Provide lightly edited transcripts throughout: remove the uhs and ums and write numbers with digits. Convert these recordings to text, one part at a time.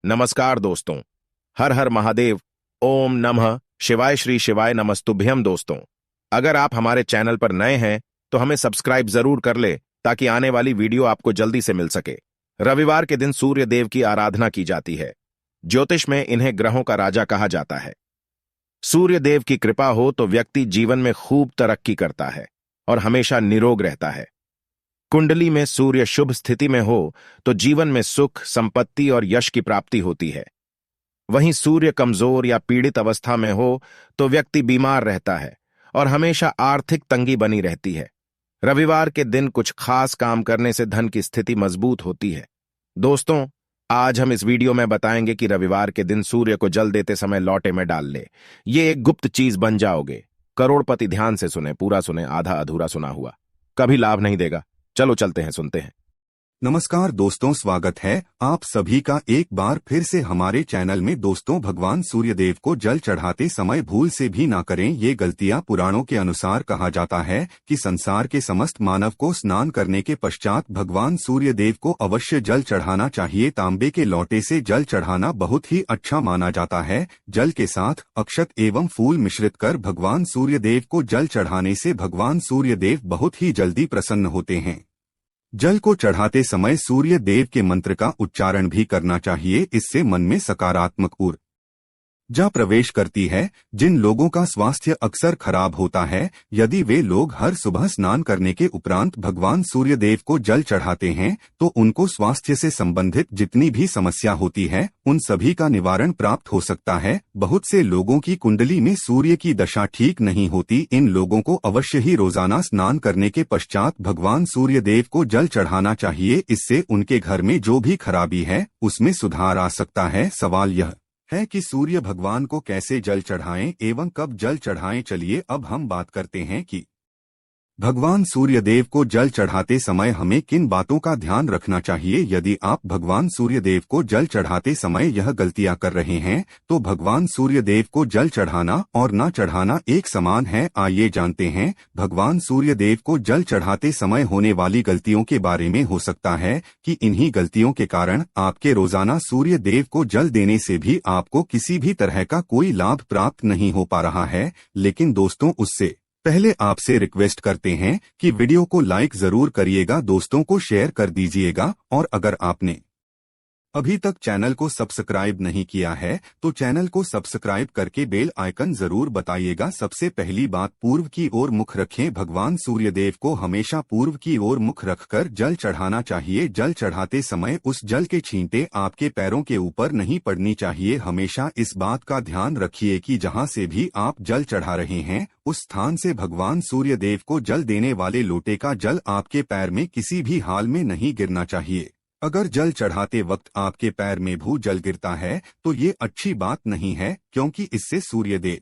नमस्कार दोस्तों। हर हर महादेव। ओम नमः शिवाय। श्री शिवाय नमस्तुभ्यम। दोस्तों, अगर आप हमारे चैनल पर नए हैं तो हमें सब्सक्राइब जरूर कर ले ताकि आने वाली वीडियो आपको जल्दी से मिल सके। रविवार के दिन सूर्य देव की आराधना की जाती है। ज्योतिष में इन्हें ग्रहों का राजा कहा जाता है। सूर्य देव की कृपा हो तो व्यक्ति जीवन में खूब तरक्की करता है और हमेशा निरोग रहता है। कुंडली में सूर्य शुभ स्थिति में हो तो जीवन में सुख, संपत्ति और यश की प्राप्ति होती है। वहीं सूर्य कमजोर या पीड़ित अवस्था में हो तो व्यक्ति बीमार रहता है और हमेशा आर्थिक तंगी बनी रहती है। रविवार के दिन कुछ खास काम करने से धन की स्थिति मजबूत होती है। दोस्तों, आज हम इस वीडियो में बताएंगे कि रविवार के दिन सूर्य को जल देते समय लौटे में डाल ले। ये एक गुप्त चीज बन जाओगे। करोड़पति। ध्यान से सुने, पूरा सुने, आधा अधूरा सुना हुआ कभी लाभ नहीं देगा। चलो चलते हैं, सुनते हैं। नमस्कार दोस्तों, स्वागत है आप सभी का एक बार फिर से हमारे चैनल में। दोस्तों, भगवान सूर्यदेव को जल चढ़ाते समय भूल से भी ना करें ये गलतियां। पुराणों के अनुसार कहा जाता है कि संसार के समस्त मानव को स्नान करने के पश्चात भगवान सूर्यदेव को अवश्य जल चढ़ाना चाहिए। तांबे के लोटे से जल चढ़ाना बहुत ही अच्छा माना जाता है। जल के साथ अक्षत एवं फूल मिश्रित कर भगवान सूर्यदेव को जल चढ़ाने से भगवान सूर्यदेव बहुत ही जल्दी प्रसन्न होते हैं। जल को चढ़ाते समय सूर्य देव के मंत्र का उच्चारण भी करना चाहिए। इससे मन में सकारात्मक ऊर्जा प्रवेश करती है। जिन लोगों का स्वास्थ्य अक्सर खराब होता है, यदि वे लोग हर सुबह स्नान करने के उपरांत भगवान सूर्यदेव को जल चढ़ाते हैं तो उनको स्वास्थ्य से संबंधित जितनी भी समस्या होती है उन सभी का निवारण प्राप्त हो सकता है। बहुत से लोगों की कुंडली में सूर्य की दशा ठीक नहीं होती। इन लोगों को अवश्य ही रोजाना स्नान करने के पश्चात भगवान सूर्यदेव को जल चढ़ाना चाहिए। इससे उनके घर में जो भी खराबी है उसमें सुधार आ सकता है। सवाल यह है कि सूर्य भगवान को कैसे जल चढ़ाएं एवं कब जल चढ़ाएं। चलिए अब हम बात करते हैं कि भगवान सूर्यदेव को जल चढ़ाते समय हमें किन बातों का ध्यान रखना चाहिए। यदि आप भगवान सूर्यदेव को जल चढ़ाते समय यह गलतियां कर रहे हैं तो भगवान सूर्यदेव को जल चढ़ाना और न चढ़ाना एक समान है। आइए जानते हैं भगवान सूर्यदेव को जल चढ़ाते समय होने वाली गलतियों के बारे में। हो सकता है कि इन्हीं गलतियों के कारण आपके रोजाना सूर्यदेव को जल देने से भी आपको किसी भी तरह का कोई लाभ प्राप्त नहीं हो पा रहा है। लेकिन दोस्तों, उससे पहले आपसे रिक्वेस्ट करते हैं कि वीडियो को लाइक जरूर करिएगा, दोस्तों को शेयर कर दीजिएगा और अगर आपने अभी तक चैनल को सब्सक्राइब नहीं किया है तो चैनल को सब्सक्राइब करके बेल आइकन जरूर बताइएगा। सबसे पहली बात, पूर्व की ओर मुख रखें। भगवान सूर्यदेव को हमेशा पूर्व की ओर मुख रखकर जल चढ़ाना चाहिए। जल चढ़ाते समय उस जल के छींटे आपके पैरों के ऊपर नहीं पड़नी चाहिए। हमेशा इस बात का ध्यान रखिए कि जहां से भी आप जल चढ़ा रहे हैं उस स्थान से भगवान सूर्यदेव को जल देने वाले लोटे का जल आपके पैर में किसी भी हाल में नहीं गिरना चाहिए। अगर जल चढ़ाते वक्त आपके पैर में भू जल गिरता है तो ये अच्छी बात नहीं है, क्योंकि इससे सूर्यदेव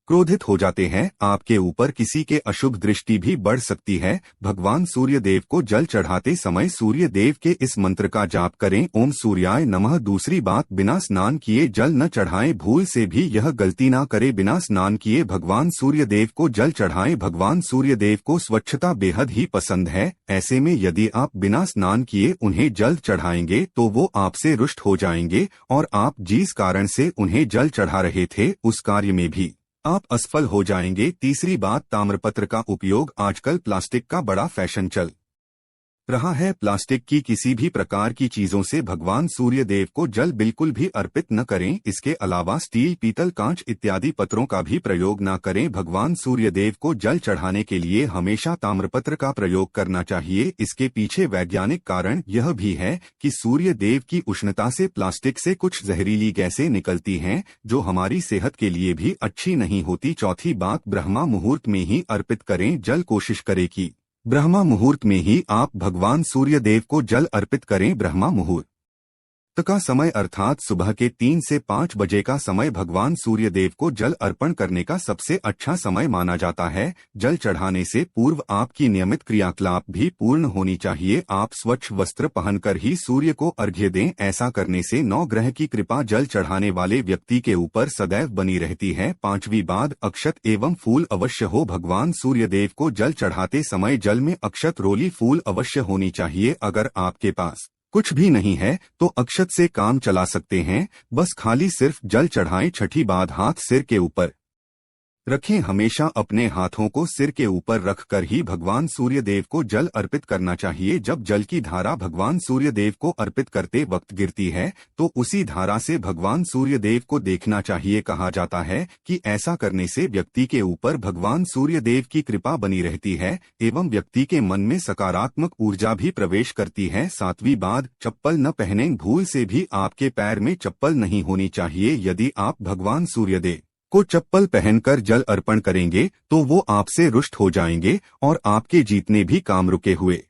क्रोधित हो जाते हैं। आपके ऊपर किसी के अशुभ दृष्टि भी बढ़ सकती है। भगवान सूर्यदेव को जल चढ़ाते समय सूर्यदेव के इस मंत्र का जाप करें, ओम सूर्याय नमः। दूसरी बात, बिना स्नान किए जल न चढ़ाएं। भूल से भी यह गलती ना करें। बिना स्नान किए भगवान सूर्यदेव को जल चढ़ाएं। भगवान सूर्यदेव को स्वच्छता बेहद ही पसंद है। ऐसे में यदि आप बिना स्नान किए उन्हें जल चढ़ाएंगे तो वो आपसे रुष्ट हो जाएंगे और आप जिस कारण से उन्हें जल चढ़ा रहे थे उस कार्य में भी आप असफल हो जाएंगे। तीसरी बात, ताम्रपत्र का उपयोग। आजकल प्लास्टिक का बड़ा फैशन चल रहा है। प्लास्टिक की किसी भी प्रकार की चीजों से भगवान सूर्यदेव को जल बिल्कुल भी अर्पित न करें। इसके अलावा स्टील, पीतल, कांच इत्यादि पत्रों का भी प्रयोग न करें। भगवान सूर्यदेव को जल चढ़ाने के लिए हमेशा ताम्रपत्र का प्रयोग करना चाहिए। इसके पीछे वैज्ञानिक कारण यह भी है कि सूर्यदेव की उष्णता से प्लास्टिक से कुछ जहरीली गैसें निकलती हैं जो हमारी सेहत के लिए भी अच्छी नहीं होती। चौथी बात, ब्रह्मा मुहूर्त में ही अर्पित करें जल। कोशिश करें कि ब्रह्मा मुहूर्त में ही आप भगवान सूर्यदेव को जल अर्पित करें। ब्रह्मा मुहूर्त का समय अर्थात सुबह के 3 से 5 बजे का समय भगवान सूर्यदेव को जल अर्पण करने का सबसे अच्छा समय माना जाता है। जल चढ़ाने से पूर्व आपकी नियमित क्रियाकलाप भी पूर्ण होनी चाहिए। आप स्वच्छ वस्त्र पहनकर ही सूर्य को अर्घ्य दें। ऐसा करने से 9 ग्रह की कृपा जल चढ़ाने वाले व्यक्ति के ऊपर सदैव बनी रहती है। पांचवी बात, अक्षत एवं फूल अवश्य हो। भगवान सूर्यदेव को जल चढ़ाते समय जल में अक्षत, रोली, फूल अवश्य होनी चाहिए। अगर आपके पास कुछ भी नहीं है तो अक्षत से काम चला सकते हैं, बस खाली सिर्फ जल चढ़ाएं। छठी बात, हाथ सिर के ऊपर रखें। हमेशा अपने हाथों को सिर के ऊपर रखकर ही भगवान सूर्य देव को जल अर्पित करना चाहिए। जब जल की धारा भगवान सूर्य देव को अर्पित करते वक्त गिरती है तो उसी धारा से भगवान सूर्य देव को देखना चाहिए। कहा जाता है कि ऐसा करने से व्यक्ति के ऊपर भगवान सूर्य देव की कृपा बनी रहती है एवं व्यक्ति के मन में सकारात्मक ऊर्जा भी प्रवेश करती है। सातवीं बात, चप्पल न पहनें। भूल से भी आपके पैर में चप्पल नहीं होनी चाहिए। यदि आप भगवान सूर्यदेव को चप्पल पहनकर जल अर्पण करेंगे तो वो आपसे रुष्ट हो जाएंगे और आपके जितने भी काम रुके हुए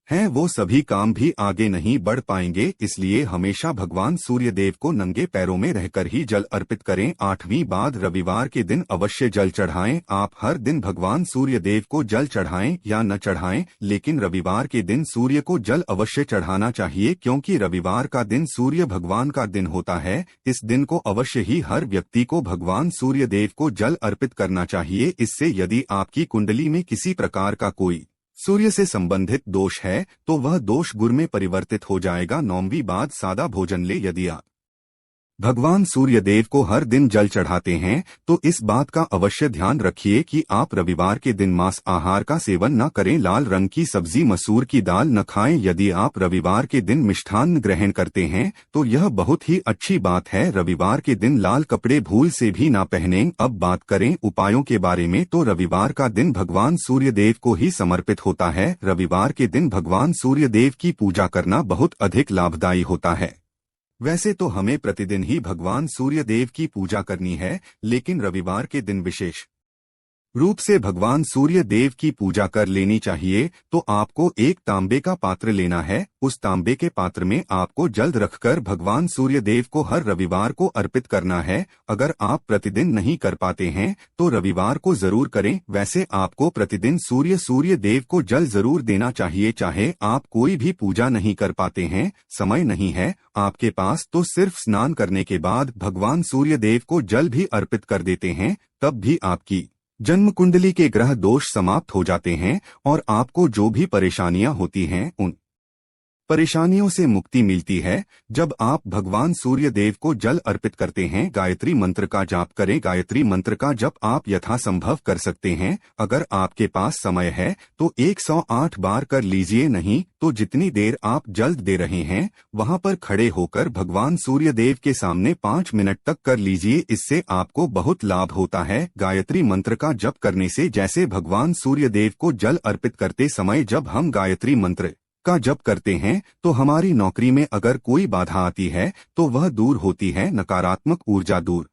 हैं वो सभी काम भी आगे नहीं बढ़ पाएंगे। इसलिए हमेशा भगवान सूर्यदेव को नंगे पैरों में रहकर ही जल अर्पित करें। आठवीं बात, रविवार के दिन अवश्य जल चढ़ाएं। आप हर दिन भगवान सूर्यदेव को जल चढ़ाएं या न चढ़ाएं, लेकिन रविवार के दिन सूर्य को जल अवश्य चढ़ाना चाहिए, क्योंकि रविवार का दिन सूर्य भगवान का दिन होता है। इस दिन को अवश्य ही हर व्यक्ति को भगवान सूर्यदेव को जल अर्पित करना चाहिए। इससे यदि आपकी कुंडली में किसी प्रकार का कोई सूर्य से संबंधित दोष है तो वह दोष गुर में परिवर्तित हो जाएगा। नौवीं बात, सादा भोजन ले। यदि आप भगवान सूर्यदेव को हर दिन जल चढ़ाते हैं तो इस बात का अवश्य ध्यान रखिए कि आप रविवार के दिन मांस आहार का सेवन न करें। लाल रंग की सब्जी, मसूर की दाल न खाएं। यदि आप रविवार के दिन मिष्ठान्न ग्रहण करते हैं तो यह बहुत ही अच्छी बात है। रविवार के दिन लाल कपड़े भूल से भी ना पहनें। अब बात करें उपायों के बारे में तो रविवार का दिन भगवान सूर्यदेव को ही समर्पित होता है। रविवार के दिन भगवान सूर्यदेव की पूजा करना बहुत अधिक लाभदायी होता है। वैसे तो हमें प्रतिदिन ही भगवान सूर्यदेव की पूजा करनी है, लेकिन रविवार के दिन विशेष रूप से भगवान सूर्य देव की पूजा कर लेनी चाहिए। तो आपको एक तांबे का पात्र लेना है। उस तांबे के पात्र में आपको जल रखकर भगवान सूर्य देव को हर रविवार को अर्पित करना है। अगर आप प्रतिदिन नहीं कर पाते हैं तो रविवार को जरूर करें। वैसे आपको प्रतिदिन सूर्य देव को जल जरूर देना चाहिए। चाहे आप कोई भी पूजा नहीं कर पाते हैं, समय नहीं है आपके पास, तो सिर्फ स्नान करने के बाद भगवान सूर्य देव को जल भी अर्पित कर देते हैं, तब भी आपकी जन्म कुंडली के ग्रह दोष समाप्त हो जाते हैं और आपको जो भी परेशानियां होती हैं उन परेशानियों से मुक्ति मिलती है। जब आप भगवान सूर्य देव को जल अर्पित करते हैं, गायत्री मंत्र का जाप करें। गायत्री मंत्र का जप आप यथासंभव कर सकते हैं। अगर आपके पास समय है तो 108 बार कर लीजिए, नहीं तो जितनी देर आप जल दे रहे हैं वहां पर खड़े होकर भगवान सूर्य देव के सामने 5 मिनट तक कर लीजिए। इससे आपको बहुत लाभ होता है। गायत्री मंत्र का जप करने से, जैसे भगवान सूर्य देव को जल अर्पित करते समय जब हम गायत्री मंत्र का जप करते हैं तो हमारी नौकरी में अगर कोई बाधा आती है तो वह दूर होती है, नकारात्मक ऊर्जा दूर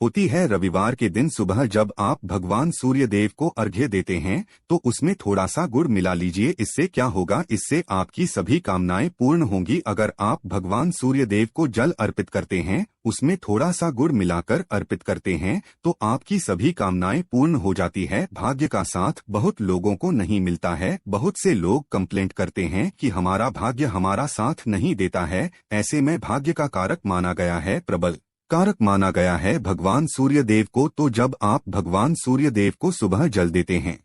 होती है। रविवार के दिन सुबह जब आप भगवान सूर्य देव को अर्घ्य देते हैं तो उसमें थोड़ा सा गुड़ मिला लीजिए। इससे क्या होगा, इससे आपकी सभी कामनाएं पूर्ण होंगी। अगर आप भगवान सूर्य देव को जल अर्पित करते हैं, उसमें थोड़ा सा गुड़ मिलाकर अर्पित करते हैं तो आपकी सभी कामनाएं पूर्ण हो जाती है। भाग्य का साथ बहुत लोगों को नहीं मिलता है। बहुत से लोग कंप्लेंट करते हैं कि हमारा भाग्य हमारा साथ नहीं देता है। ऐसे में भाग्य का कारक माना गया है, प्रबल कारक माना गया है भगवान सूर्य देव को। तो जब आप भगवान सूर्य देव को सुबह जल देते हैं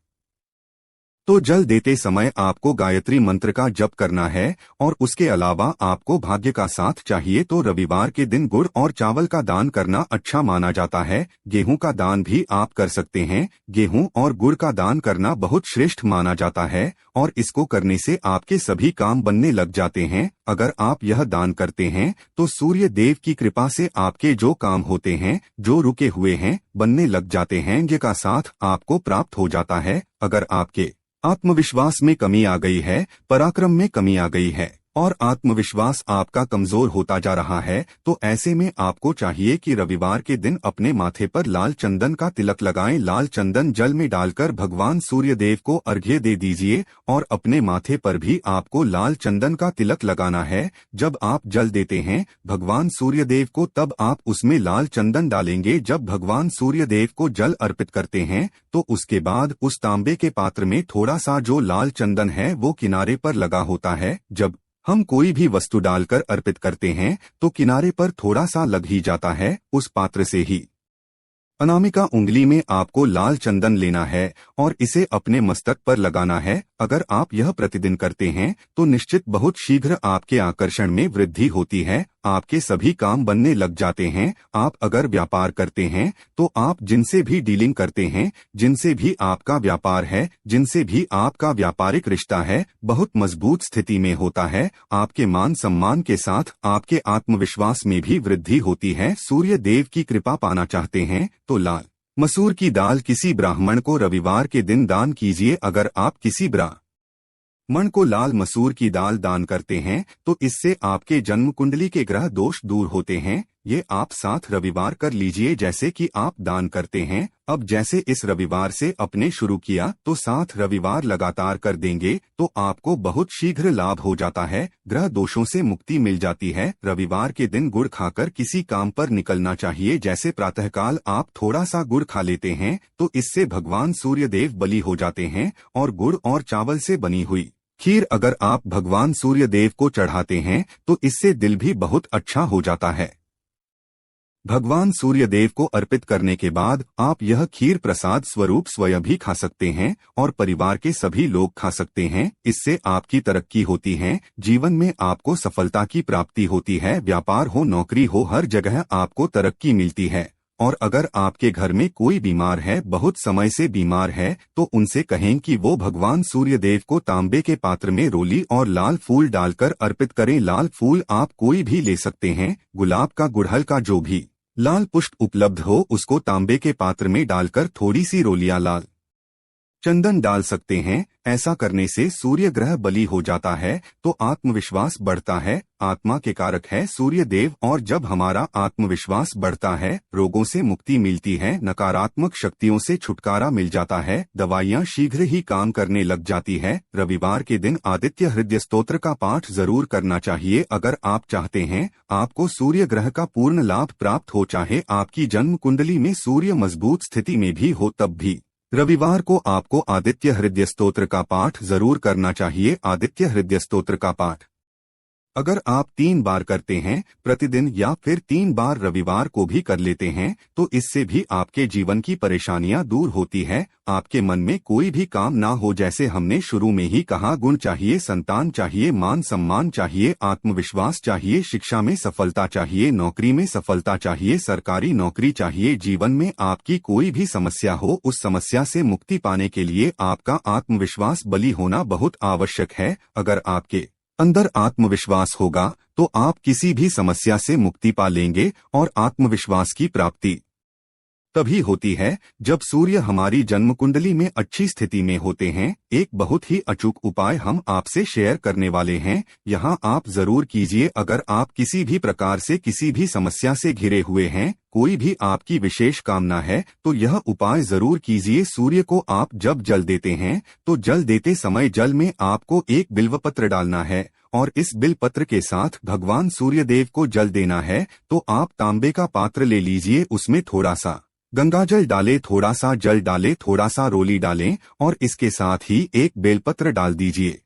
तो जल देते समय आपको गायत्री मंत्र का जप करना है और उसके अलावा आपको भाग्य का साथ चाहिए तो रविवार के दिन गुड़ और चावल का दान करना अच्छा माना जाता है। गेहूं का दान भी आप कर सकते हैं। गेहूं और गुड़ का दान करना बहुत श्रेष्ठ माना जाता है और इसको करने से आपके सभी काम बनने लग जाते हैं। अगर आप यह दान करते हैं तो सूर्य देव की कृपा से आपके जो काम होते हैं, जो रुके हुए हैं, बनने लग जाते हैं। ये का साथ आपको प्राप्त हो जाता है। अगर आपके आत्मविश्वास में कमी आ गई है, पराक्रम में कमी आ गई है और आत्मविश्वास आपका कमजोर होता जा रहा है तो ऐसे में आपको चाहिए कि रविवार के दिन अपने माथे पर लाल चंदन का तिलक लगाएं। लाल चंदन जल में डालकर भगवान सूर्य देव को अर्घ्य दे दीजिए और अपने माथे पर भी आपको लाल चंदन का तिलक लगाना है। जब आप जल देते हैं भगवान सूर्य देव को तब आप उसमें लाल चंदन डालेंगे। जब भगवान सूर्य देव को जल अर्पित करते हैं तो उसके बाद उस तांबे के पात्र में थोड़ा सा जो लाल चंदन है वो किनारे पर लगा होता है। जब हम कोई भी वस्तु डालकर अर्पित करते हैं तो किनारे पर थोड़ा सा लग ही जाता है। उस पात्र से ही अनामिका उंगली में आपको लाल चंदन लेना है और इसे अपने मस्तक पर लगाना है। अगर आप यह प्रतिदिन करते हैं तो निश्चित बहुत शीघ्र आपके आकर्षण में वृद्धि होती है। आपके सभी काम बनने लग जाते हैं। आप अगर व्यापार करते हैं तो आप जिनसे भी डीलिंग करते हैं, जिनसे भी आपका व्यापार है, जिनसे भी आपका व्यापारिक रिश्ता है, बहुत मजबूत स्थिति में होता है। आपके मान सम्मान के साथ आपके आत्मविश्वास में भी वृद्धि होती है। सूर्य देव की कृपा पाना चाहते हैं तो लाल मसूर की दाल किसी ब्राह्मण को रविवार के दिन दान कीजिए। अगर आप किसी ब्राह्मण को लाल मसूर की दाल दान करते हैं तो इससे आपके जन्म कुंडली के ग्रह दोष दूर होते हैं। ये आप 7 रविवार कर लीजिए जैसे कि आप दान करते हैं। अब जैसे इस रविवार से अपने शुरू किया तो 7 रविवार लगातार कर देंगे तो आपको बहुत शीघ्र लाभ हो जाता है। ग्रह दोषों से मुक्ति मिल जाती है। रविवार के दिन गुड़ खाकर किसी काम पर निकलना चाहिए। जैसे प्रातःकाल आप थोड़ा सा गुड़ खा लेते हैं तो इससे भगवान सूर्य देव बलि हो जाते हैं। और गुड़ और चावल से बनी हुई खीर अगर आप भगवान सूर्य देव को चढ़ाते हैं तो इससे दिल भी बहुत अच्छा हो जाता है। भगवान सूर्य देव को अर्पित करने के बाद आप यह खीर प्रसाद स्वरूप स्वयं भी खा सकते हैं और परिवार के सभी लोग खा सकते हैं। इससे आपकी तरक्की होती है। जीवन में आपको सफलता की प्राप्ति होती है। व्यापार हो, नौकरी हो, हर जगह आपको तरक्की मिलती है। और अगर आपके घर में कोई बीमार है, बहुत समय से बीमार है, तो उनसे कहें कि वो भगवान सूर्य देव को तांबे के पात्र में रोली और लाल फूल डालकर अर्पित करें। लाल फूल आप कोई भी ले सकते हैं। गुलाब का, गुड़हल का, जो भी लाल पुष्प उपलब्ध हो उसको तांबे के पात्र में डालकर थोड़ी सी रोलियां लाल चंदन डाल सकते हैं। ऐसा करने से सूर्य ग्रह बलि हो जाता है तो आत्मविश्वास बढ़ता है। आत्मा के कारक है सूर्य देव और जब हमारा आत्मविश्वास बढ़ता है रोगों से मुक्ति मिलती है, नकारात्मक शक्तियों से छुटकारा मिल जाता है, दवाइयाँ शीघ्र ही काम करने लग जाती है। रविवार के दिन आदित्य हृदय स्तोत्र का पाठ जरूर करना चाहिए। अगर आप चाहते हैं आपको सूर्य ग्रह का पूर्ण लाभ प्राप्त हो, चाहे आपकी जन्म कुंडली में सूर्य मजबूत स्थिति में भी हो, तब भी रविवार को आपको आदित्य हृदय स्तोत्र का पाठ जरूर करना चाहिए। आदित्य हृदय स्तोत्र का पाठ अगर आप 3 बार करते हैं प्रतिदिन या फिर 3 बार रविवार को भी कर लेते हैं तो इससे भी आपके जीवन की परेशानियां दूर होती है। आपके मन में कोई भी काम ना हो, जैसे हमने शुरू में ही कहा, गुण चाहिए, संतान चाहिए, मान सम्मान चाहिए, आत्मविश्वास चाहिए, शिक्षा में सफलता चाहिए, नौकरी में सफलता चाहिए, सरकारी नौकरी चाहिए। जीवन में आपकी कोई भी समस्या हो, उस समस्या से मुक्ति पाने के लिए आपका आत्मविश्वास बलि होना बहुत आवश्यक है। अगर आपके अंदर आत्मविश्वास होगा तो आप किसी भी समस्या से मुक्ति पा लेंगे। और आत्मविश्वास की प्राप्ति तभी होती है जब सूर्य हमारी जन्म कुंडली में अच्छी स्थिति में होते हैं। एक बहुत ही अचूक उपाय हम आपसे शेयर करने वाले हैं, यहाँ आप जरूर कीजिए। अगर आप किसी भी प्रकार से किसी भी समस्या से घिरे हुए हैं, कोई भी आपकी विशेष कामना है, तो यह उपाय जरूर कीजिए। सूर्य को आप जब जल देते हैं तो जल देते समय जल में आपको एक बिल्वपत्र डालना है और इस बिलपत्र के साथ भगवान सूर्य देव को जल देना है। तो आप तांबे का पात्र ले लीजिए, उसमें थोड़ा सा गंगाजल डालें, थोड़ा सा जल डालें, थोड़ा सा रोली डालें और इसके साथ ही एक बेलपत्र डाल दीजिए।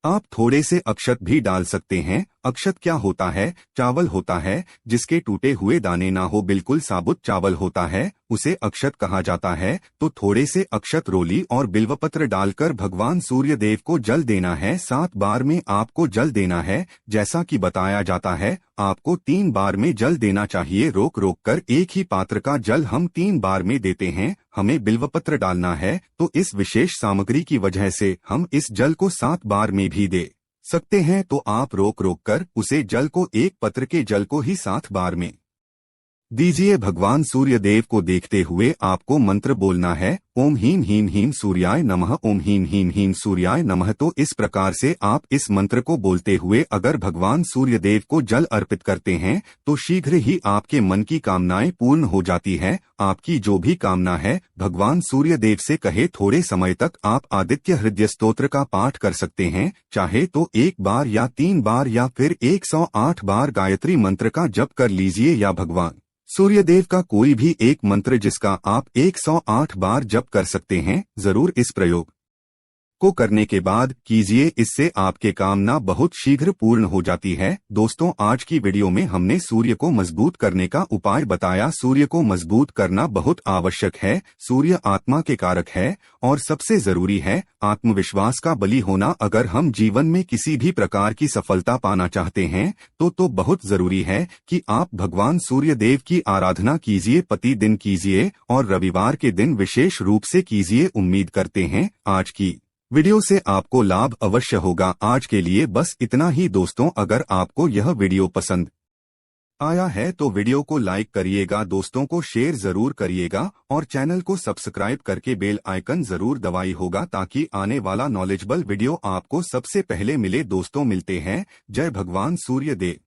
आप थोड़े से अक्षत भी डाल सकते हैं। अक्षत क्या होता है? चावल होता है जिसके टूटे हुए दाने ना हो, बिल्कुल साबुत चावल होता है, उसे अक्षत कहा जाता है। तो थोड़े से अक्षत, रोली और बिल्वपत्र डालकर भगवान सूर्य देव को जल देना है। 7 बार में आपको जल देना है। जैसा कि बताया जाता है आपको 3 बार में जल देना चाहिए। रोक रोक कर एक ही पात्र का जल हम 3 बार में देते हैं। हमें बिल्वपत्र डालना है तो इस विशेष सामग्री की वजह से हम इस जल को 7 बार में भी दे सकते हैं। तो आप रोक रोक कर उसे जल को, एक पत्र के जल को ही 7 बार में दीजिए। भगवान सूर्य देव को देखते हुए आपको मंत्र बोलना है, ओम हीम हीम हीम सूर्याय नमः, ओम हीम हीम हीम सूर्याय नमः। तो इस प्रकार से आप इस मंत्र को बोलते हुए अगर भगवान सूर्य देव को जल अर्पित करते हैं तो शीघ्र ही आपके मन की कामनाएं पूर्ण हो जाती है। आपकी जो भी कामना है भगवान सूर्य देव से कहे। थोड़े समय तक आप आदित्य हृदय स्तोत्र का पाठ कर सकते हैं, चाहे तो 1 बार या 3 बार या फिर 108 बार गायत्री मंत्र का जप कर लीजिए, या भगवान सूर्यदेव का कोई भी एक मंत्र जिसका आप 108 बार जप कर सकते हैं। जरूर इस प्रयोग इसको करने के बाद कीजिए, इससे आपके कामना बहुत शीघ्र पूर्ण हो जाती है। दोस्तों, आज की वीडियो में हमने सूर्य को मजबूत करने का उपाय बताया। सूर्य को मजबूत करना बहुत आवश्यक है। सूर्य आत्मा के कारक है और सबसे जरूरी है आत्मविश्वास का बली होना। अगर हम जीवन में किसी भी प्रकार की सफलता पाना चाहते हैं तो बहुत जरूरी है कि आप भगवान सूर्य देव की आराधना कीजिए, प्रति दिन कीजिए और रविवार के दिन विशेष रूप से कीजिए। उम्मीद करते हैं आज की वीडियो से आपको लाभ अवश्य होगा। आज के लिए बस इतना ही दोस्तों। अगर आपको यह वीडियो पसंद आया है तो वीडियो को लाइक करिएगा, दोस्तों को शेयर जरूर करिएगा और चैनल को सब्सक्राइब करके बेल आइकन जरूर दबाई होगा ताकि आने वाला नॉलेजेबल वीडियो आपको सबसे पहले मिले। दोस्तों, मिलते हैं। जय भगवान सूर्य देव।